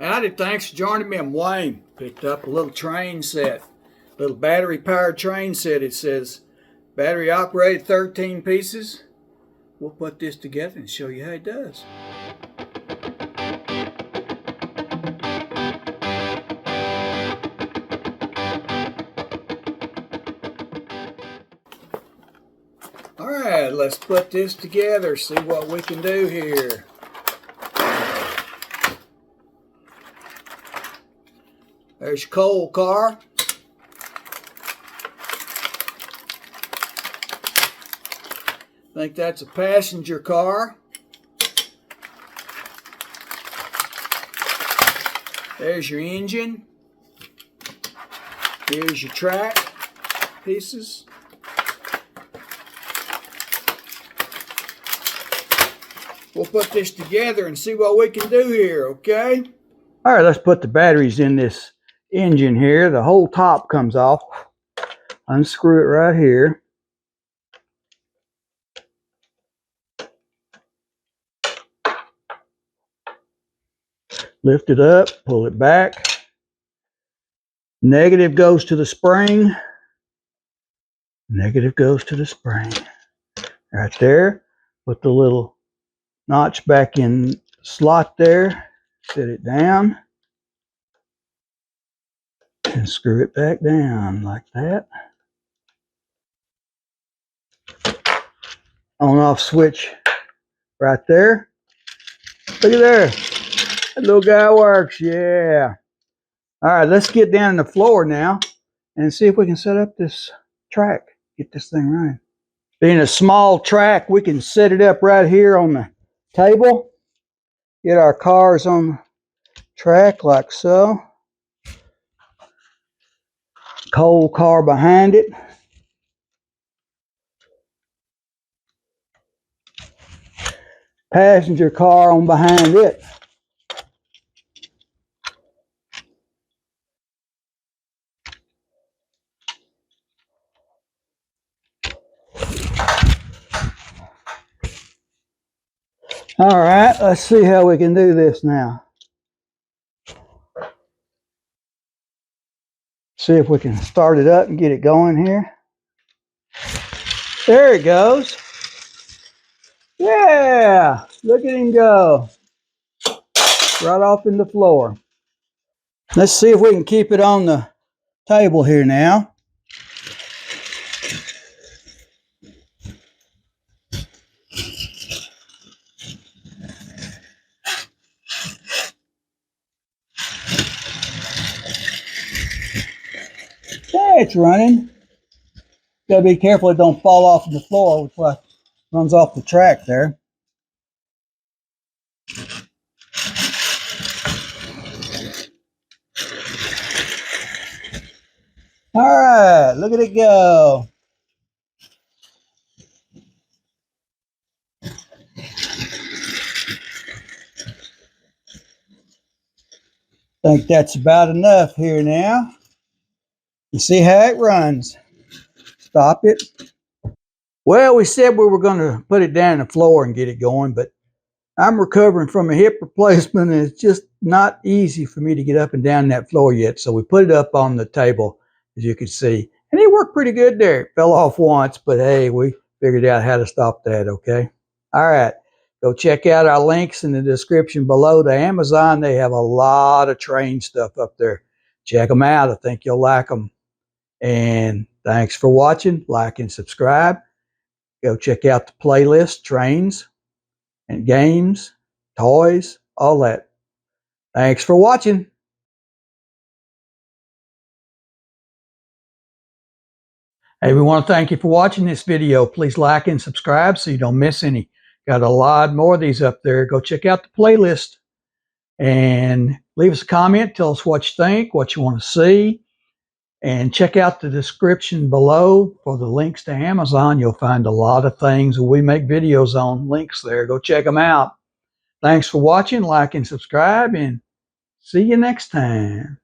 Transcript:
Howdy, thanks for joining me. I'm Wayne. Picked up a little train set, little battery powered train set. It says battery operated 13 pieces. We'll put this together and show you how it does. Alright, let's put this together, see what we can do here. There's your coal car. I think that's a passenger car. There's your engine. Here's your track pieces. We'll put this together and see what we can do here, okay? All right, let's put the batteries in this engine here. The whole top comes off. Unscrew it right here. Lift it up, pull it back. Negative goes to the spring. Negative goes to the spring. Right there. Put the little notch back in slot there. Set it down. And screw it back down like that. On off switch right there. Look at there. That little guy works, yeah. All right, let's get down on the floor now and see if we can set up this track. Get this thing running. Being a small track, we can set it up right here on the table. Get our cars on the track like so. Coal car behind it. Passenger car on behind it. All right, let's see how we can do this now. See if we can start it up and get it going here. There it goes. Yeah, look at him go. Right off in the floor. Let's see if we can keep it on the table here now. Yeah, it's running. Gotta be careful it don't fall off the floor, which runs off the track there. All right, look at it go. I think that's about enough here now. You see how it runs. Stop it. Well, we said we were going to put it down on the floor and get it going, but I'm recovering from a hip replacement and it's just not easy for me to get up and down that floor yet. So we put it up on the table, as you can see. And it worked pretty good there. It fell off once, but hey, we figured out how to stop that, okay? All right. Go check out our links in the description below to Amazon. They have a lot of train stuff up there. Check them out. I think you'll like them. And thanks for watching. Like and subscribe. Go check out the playlist, trains and games, toys, all that. Thanks for watching. Hey, we want to thank you for watching this video. Please like and subscribe so you don't miss any. Got a lot more of these up there. Go check out the playlist and leave us a comment. Tell us what you think, what you want to see. And check out the description below for the links to Amazon. You'll find a lot of things that we make videos on. Links there. Go check them out. Thanks for watching. Like and subscribe. And see you next time.